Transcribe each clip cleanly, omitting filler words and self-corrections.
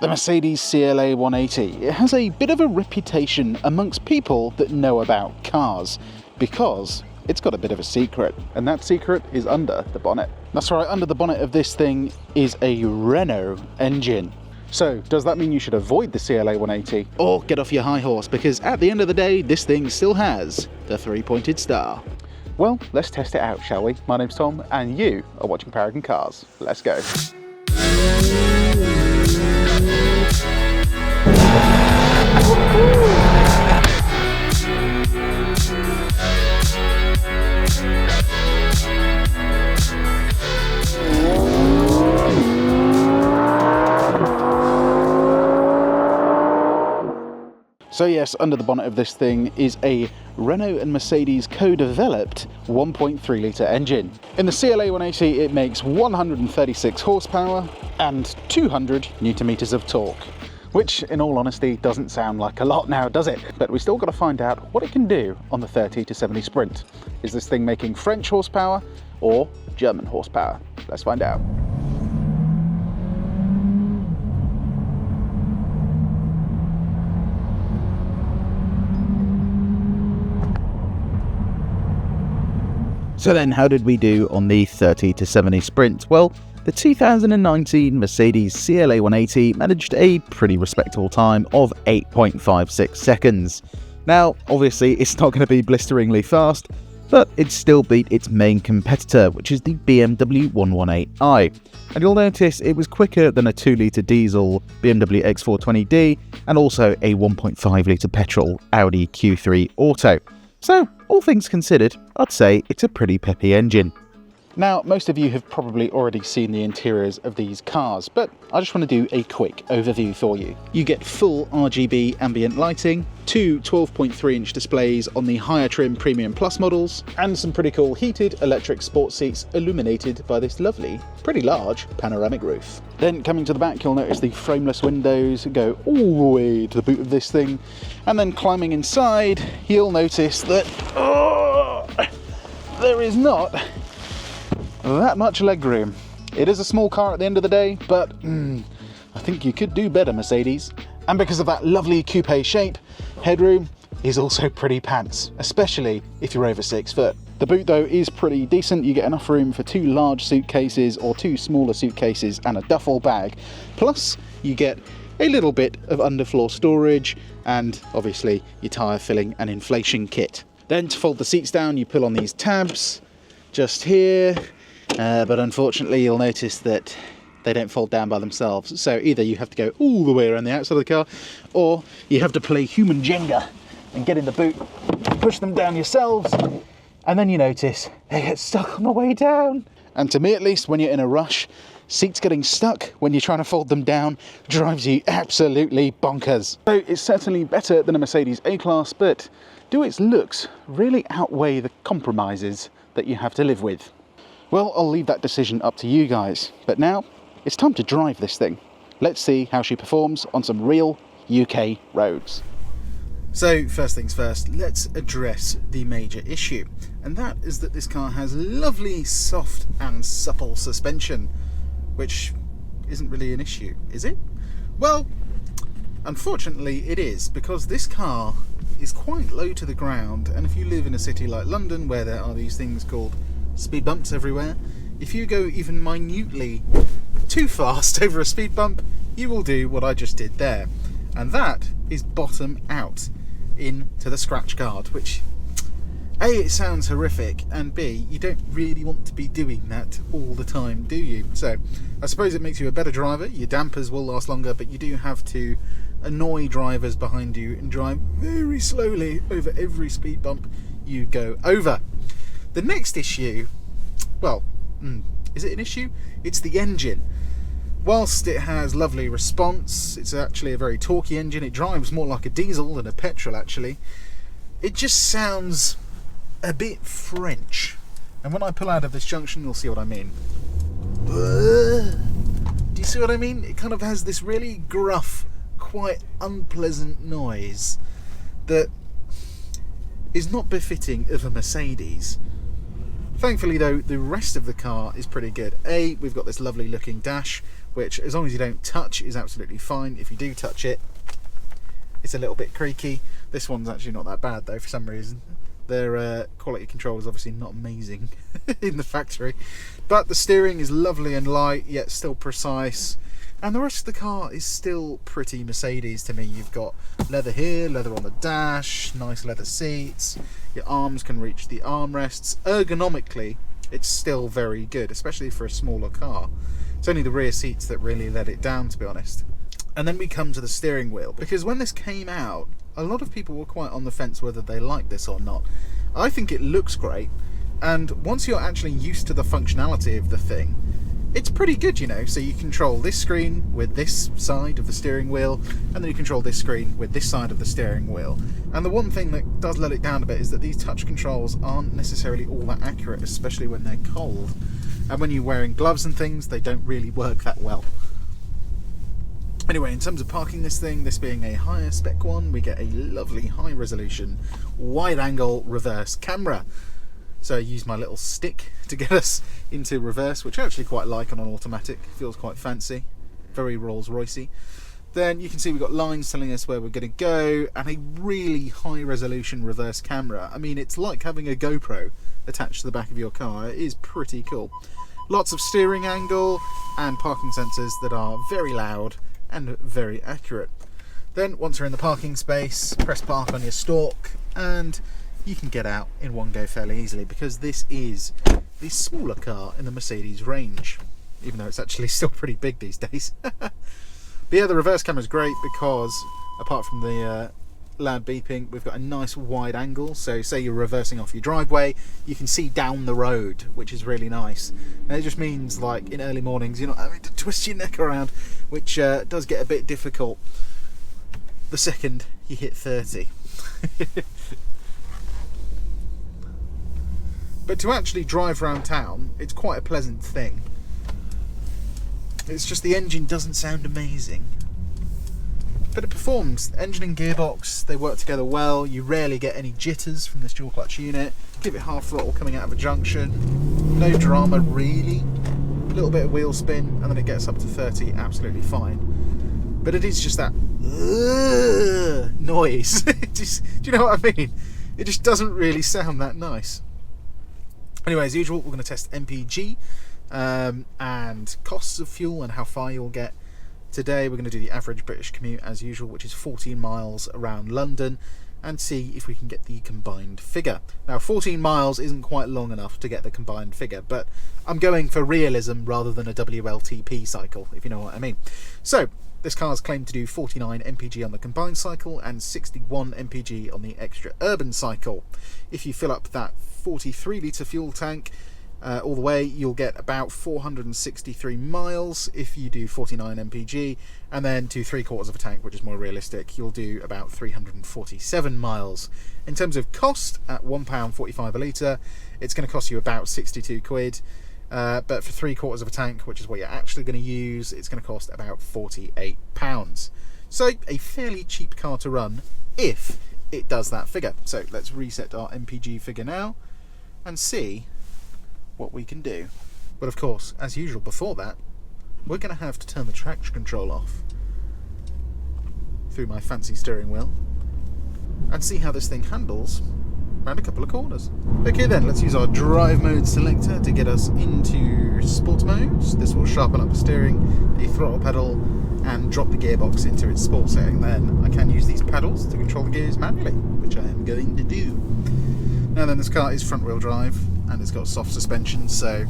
The Mercedes CLA180. It has a bit of a reputation amongst people that know about cars because it's got a bit of a secret, and that secret is under the bonnet. That's right, under the bonnet of this thing is a Renault engine. So, does that mean you should avoid the CLA180 or get off your high horse, because at the end of the day, this thing still has the three-pointed star? Well, let's test it out, shall we? My name's Tom, and you are watching Paragon Cars. Let's go. So yes, under the bonnet of this thing is a Renault and Mercedes co-developed 1.3 litre engine. In the CLA180 it makes 136 horsepower and 200 newton meters of torque, which in all honesty doesn't sound like a lot now, does it? But we still got to find out what it can do on the 30 to 70 sprint. Is this thing making French horsepower or German horsepower? Let's find out. So then, how did we do on the 30 to 70 sprint? Well, the 2019 Mercedes CLA180 managed a pretty respectable time of 8.56 seconds. Now, obviously, it's not going to be blisteringly fast, but it still beat its main competitor, which is the BMW 118i. And you'll notice it was quicker than a 2-litre diesel BMW X420D and also a 1.5-litre petrol Audi Q3 Auto. So, all things considered, I'd say it's a pretty peppy engine. Now, most of you have probably already seen the interiors of these cars, but I just want to do a quick overview for you. You get full RGB ambient lighting, two 12.3-inch displays on the higher trim Premium Plus models, and some pretty cool heated electric sports seats illuminated by this lovely, pretty large panoramic roof. Then coming to the back, you'll notice the frameless windows go all the way to the boot of this thing, and then climbing inside, you'll notice that there is not that much legroom. It is a small car at the end of the day, but I think you could do better, Mercedes. And because of that lovely coupe shape, headroom is also pretty pants, especially if you're over 6 foot. The boot though is pretty decent. You get enough room for 2 large suitcases or 2 smaller suitcases and a duffel bag. Plus you get a little bit of underfloor storage and obviously your tyre filling and inflation kit. Then to fold the seats down, you pull on these tabs just here. But unfortunately you'll notice that they don't fold down by themselves, so either you have to go all the way around the outside of the car, or you have to play human Jenga and get in the boot, push them down yourselves, and then you notice they get stuck on the way down. And to me at least, when you're in a rush, seats getting stuck when you're trying to fold them down drives you absolutely bonkers. So it's certainly better than a Mercedes A-Class, but do its looks really outweigh the compromises that you have to live with? Well, I'll leave that decision up to you guys, but now it's time to drive this thing. Let's see how she performs on some real UK roads. So first things first, let's address the major issue, and that is that this car has lovely soft and supple suspension, which isn't really an issue, is it? Well, unfortunately it is, because this car is quite low to the ground, and if you live in a city like London where there are these things called speed bumps everywhere, if you go even minutely too fast over a speed bump, you will do what I just did there, and that is bottom out into the scratch guard, which A, it sounds horrific, and B, you don't really want to be doing that all the time, do you? So I suppose it makes you a better driver, your dampers will last longer, but you do have to annoy drivers behind you and drive very slowly over every speed bump you go over. The next issue, well, is it an issue? It's the engine. Whilst it has lovely response, it's actually a very torquey engine, it drives more like a diesel than a petrol actually, it just sounds a bit French. And when I pull out of this junction, you'll see what I mean. Do you see what I mean? It kind of has this really gruff, quite unpleasant noise that is not befitting of a Mercedes. Thankfully though, the rest of the car is pretty good. A, we've got this lovely looking dash which as long as you don't touch is absolutely fine. If you do touch it, it's a little bit creaky. This one's actually not that bad though for some reason. Their quality control is obviously not amazing in the factory, but the steering is lovely and light yet still precise, and the rest of the car is still pretty Mercedes to me. You've got leather here, leather on the dash, nice leather seats, your arms can reach the armrests. Ergonomically it's still very good, especially for a smaller car. It's only the rear seats that really let it down, to be honest. And then we come to the steering wheel, because when this came out, a lot of people were quite on the fence whether they liked this or not. I think it looks great, and once you're actually used to the functionality of the thing, it's pretty good, you know. So you control this screen with this side of the steering wheel, and then you control this screen with this side of the steering wheel. And the one thing that does let it down a bit is that these touch controls aren't necessarily all that accurate, especially when they're cold. And when you're wearing gloves and things, they don't really work that well. Anyway, in terms of parking this thing, this being a higher spec one, we get a lovely high resolution wide angle reverse camera. So I use my little stick to get us into reverse, which I actually quite like on an automatic. Feels quite fancy, very Rolls Roycey. Then you can see we've got lines telling us where we're going to go, and a really high resolution reverse camera. I mean, it's like having a GoPro attached to the back of your car. It is pretty cool. Lots of steering angle and parking sensors that are very loud and very accurate. Then once you're in the parking space, press park on your stalk and you can get out in one go fairly easily, because this is the smaller car in the Mercedes range, even though it's actually still pretty big these days. But yeah, the reverse camera is great because apart from the loud beeping, we've got a nice wide angle. So say you're reversing off your driveway, you can see down the road, which is really nice. And it just means, like, in early mornings you're not having to twist your neck around, which does get a bit difficult the second you hit 30. But to actually drive around town, it's quite a pleasant thing. It's just the engine doesn't sound amazing, but it performs. Engine and gearbox, they work together well. You rarely get any jitters from this dual clutch unit. Give it half throttle coming out of a junction, no drama really. A little bit of wheel spin and then it gets up to 30 absolutely fine. But it is just that noise. Do you know what I mean? It just doesn't really sound that nice. Anyway, as usual, we're going to test MPG and costs of fuel and how far you'll get. Today we're going to do the average British commute as usual, which is 14 miles around London, and see if we can get the combined figure. Now 14 miles isn't quite long enough to get the combined figure, but I'm going for realism rather than a WLTP cycle, if you know what I mean. So this car's claimed to do 49 mpg on the combined cycle and 61 mpg on the extra urban cycle. If you fill up that 43 litre fuel tank all the way, you'll get about 463 miles if you do 49 mpg, and then to 3/4 of a tank, which is more realistic, you'll do about 347 miles. In terms of cost, at £1.45 a litre, it's going to cost you about 62 quid. But for 3/4 of a tank, which is what you're actually going to use, it's going to cost about £48. So a fairly cheap car to run if it does that figure. So let's reset our MPG figure now and see what we can do. But of course, as usual, before that, we're going to have to turn the traction control off through my fancy steering wheel and see how this thing handles around a couple of corners. Okay then, let's use our drive mode selector to get us into sport mode. This will sharpen up the steering, the throttle pedal, and drop the gearbox into its sport setting. Then I can use these pedals to control the gears manually, which I am going to do. Now then, this car is front wheel drive and it's got soft suspension, so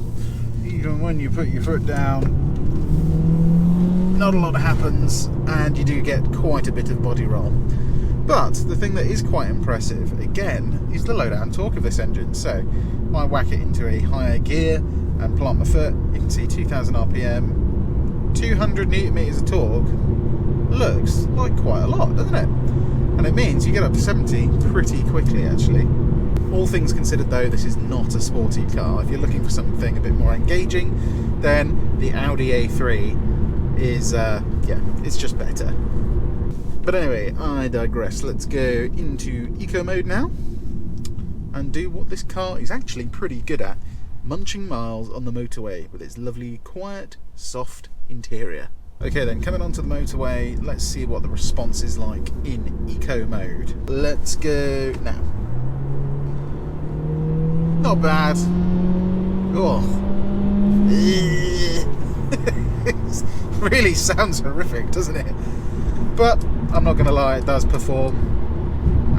even when you put your foot down, not a lot happens and you do get quite a bit of body roll. But the thing that is quite impressive, again, is the low down torque of this engine. So if I whack it into a higher gear and plant my foot, you can see 2000 RPM, 200 Newton meters of torque. Looks like quite a lot, doesn't it? And it means you get up to 70 pretty quickly, actually. All things considered though, this is not a sporty car. If you're looking for something a bit more engaging, then the Audi A3 is, it's just better. But anyway, I digress. Let's go into eco mode now and do what this car is actually pretty good at: munching miles on the motorway with its lovely, quiet, soft interior. Okay then, coming onto the motorway, let's see what the response is like in eco mode. Let's go now. Not bad. Oh. It really sounds horrific, doesn't it? But I'm not going to lie, it does perform.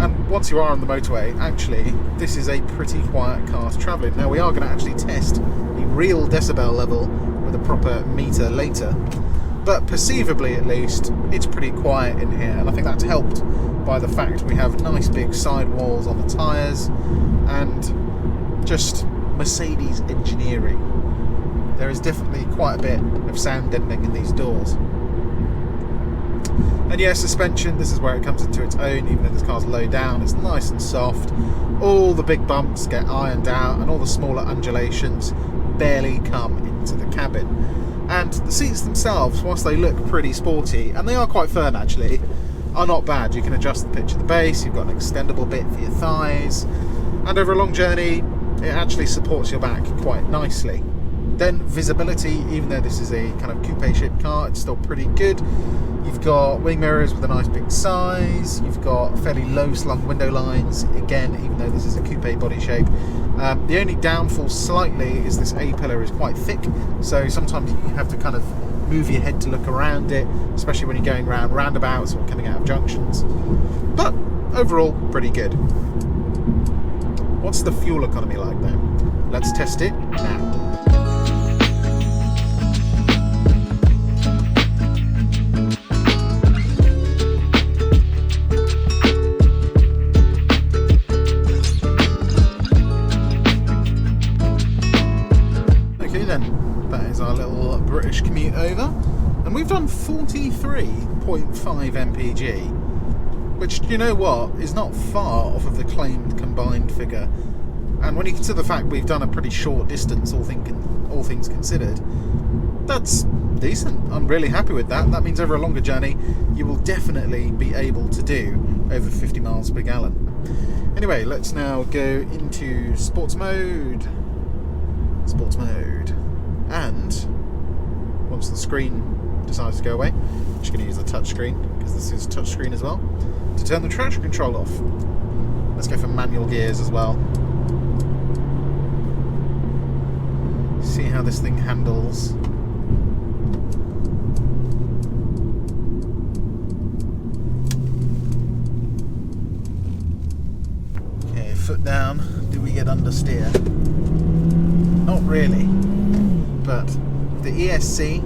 And once you are on the motorway, actually, this is a pretty quiet car to travel in. Now, we are going to actually test the real decibel level with a proper meter later. But perceivably, at least, it's pretty quiet in here. And I think that's helped by the fact we have nice big sidewalls on the tyres and just Mercedes engineering. There is definitely quite a bit of sound deadening in these doors. And yeah, suspension, this is where it comes into its own, even though this car's low down, it's nice and soft. All the big bumps get ironed out and all the smaller undulations barely come into the cabin. And the seats themselves, whilst they look pretty sporty, and they are quite firm actually, are not bad. You can adjust the pitch of the base, you've got an extendable bit for your thighs, and over a long journey it actually supports your back quite nicely. Then visibility, even though this is a kind of coupe shaped car, it's still pretty good. You've got wing mirrors with a nice big size, you've got fairly low slung window lines, again, even though this is a coupe body shape. The only downfall slightly is this A-pillar is quite thick, so sometimes you have to kind of move your head to look around it, especially when you're going around roundabouts or coming out of junctions. But overall, pretty good. What's the fuel economy like though? Let's test it now. British commute over, and we've done 43.5 mpg, which, you know what, is not far off of the claimed combined figure. And when you consider the fact we've done a pretty short distance, all things considered, that's decent. I'm really happy with that. That means over a longer journey you will definitely be able to do over 50 miles per gallon. Anyway, let's now go into sports mode, and once the screen decides to go away, I'm just going to use the touch screen, because this is touch screen as well, to turn the traction control off. Let's go for manual gears as well. See how this thing handles. Okay, foot down. Do we get understeer? Not really, but the ESC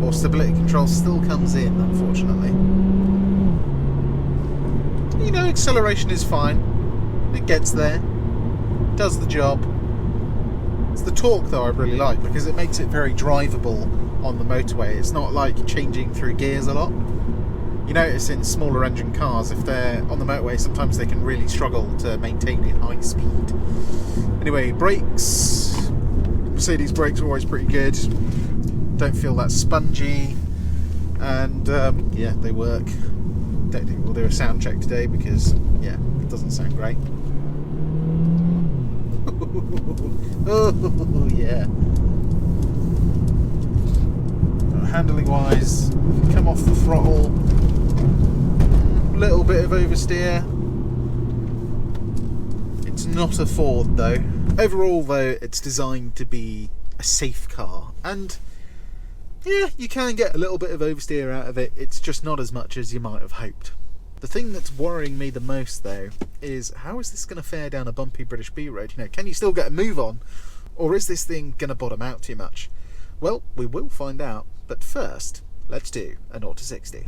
or stability control still comes in, unfortunately. You know, acceleration is fine. It gets there, does the job. It's the torque though I really like, because it makes it very drivable on the motorway. It's not like changing through gears a lot. You notice in smaller engine cars, if they're on the motorway, sometimes they can really struggle to maintain in high speed. Anyway, brakes. Mercedes brakes are always pretty good. Don't feel that spongy, and yeah, they work. Don't think we'll do a sound check today because, yeah, it doesn't sound great. Oh yeah. Handling wise, come off the throttle. Little bit of oversteer. It's not a Ford though. Overall though, it's designed to be a safe car, and yeah, you can get a little bit of oversteer out of it. It's just not as much as you might have hoped. The thing that's worrying me the most though is, how is this going to fare down a bumpy British B road? You know, can you still get a move on, or is this thing going to bottom out too much? Well, we will find out, but first let's do a 0 to 60.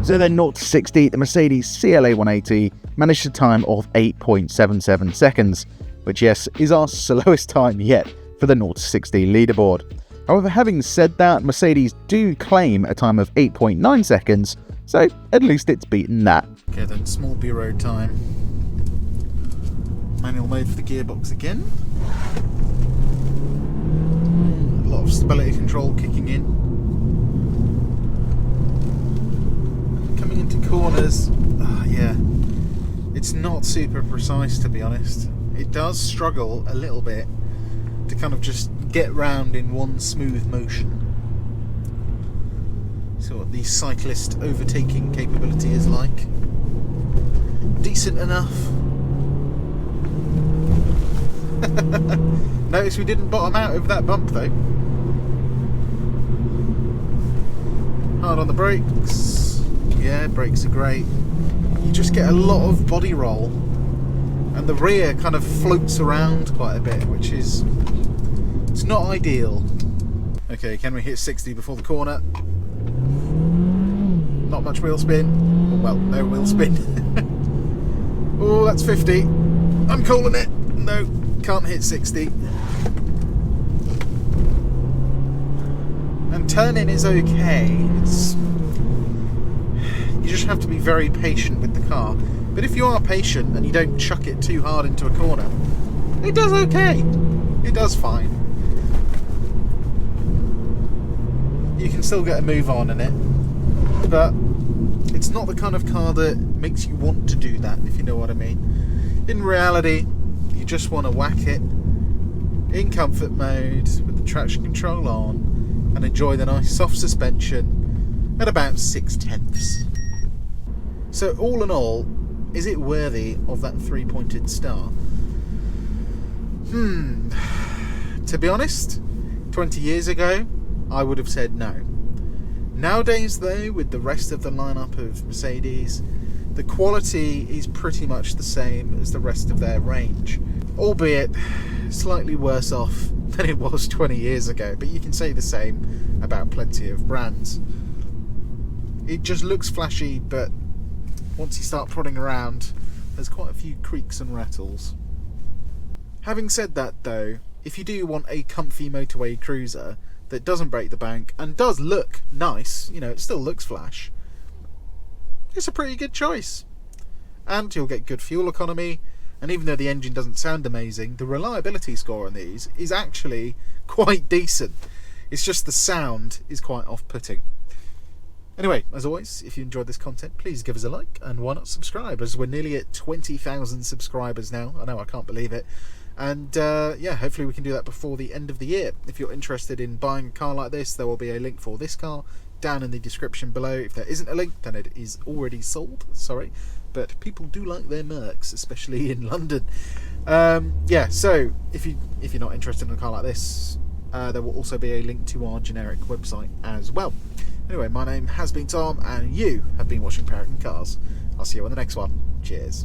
So then 0 to 60, the Mercedes CLA180 managed a time of 8.77 seconds, which yes, is our slowest time yet for the 0 to 60 leaderboard. However, having said that, Mercedes do claim a time of 8.9 seconds, so at least it's beaten that. Okay then, small B road time. Manual mode for the gearbox again. A lot of stability control kicking in. turning into corners, yeah, it's not super precise, to be honest. It does struggle a little bit to kind of just get round in one smooth motion. So what the cyclist overtaking capability is like. Decent enough. Notice we didn't bottom out over that bump though. Hard on the brakes. Yeah, brakes are great. You just get a lot of body roll, and the rear kind of floats around quite a bit, which is, it's not ideal. Okay, can we hit 60 before the corner? Not much wheel spin. Well, no wheel spin. Oh, that's 50. I'm calling it. No, can't hit 60. And turning is okay. You just have to be very patient with the car. But if you are patient and you don't chuck it too hard into a corner, it does okay. It does fine. You can still get a move on in it, but it's not the kind of car that makes you want to do that, if you know what I mean. In reality, you just want to whack it in comfort mode with the traction control on and enjoy the nice soft suspension at about 6/10. So all in all, is it worthy of that 3-pointed star? To be honest, 20 years ago, I would have said no. Nowadays though, with the rest of the lineup of Mercedes, the quality is pretty much the same as the rest of their range, albeit slightly worse off than it was 20 years ago, but you can say the same about plenty of brands. It just looks flashy, but once you start prodding around, there's quite a few creaks and rattles. Having said that though, if you do want a comfy motorway cruiser that doesn't break the bank and does look nice, you know, it still looks flash, it's a pretty good choice. And you'll get good fuel economy, and even though the engine doesn't sound amazing, the reliability score on these is actually quite decent. It's just the sound is quite off-putting. Anyway, as always, if you enjoyed this content, please give us a like, and why not subscribe, as we're nearly at 20,000 subscribers now. I know, I can't believe it. And yeah, hopefully we can do that before the end of the year. If you're interested in buying a car like this, there will be a link for this car down in the description below. If there isn't a link, then it is already sold, sorry. But people do like their Mercs, especially in London. Yeah, so if you're not interested in a car like this, there will also be a link to our generic website as well. Anyway, my name has been Tom, and you have been watching Paragon Cars. I'll see you on the next one. Cheers.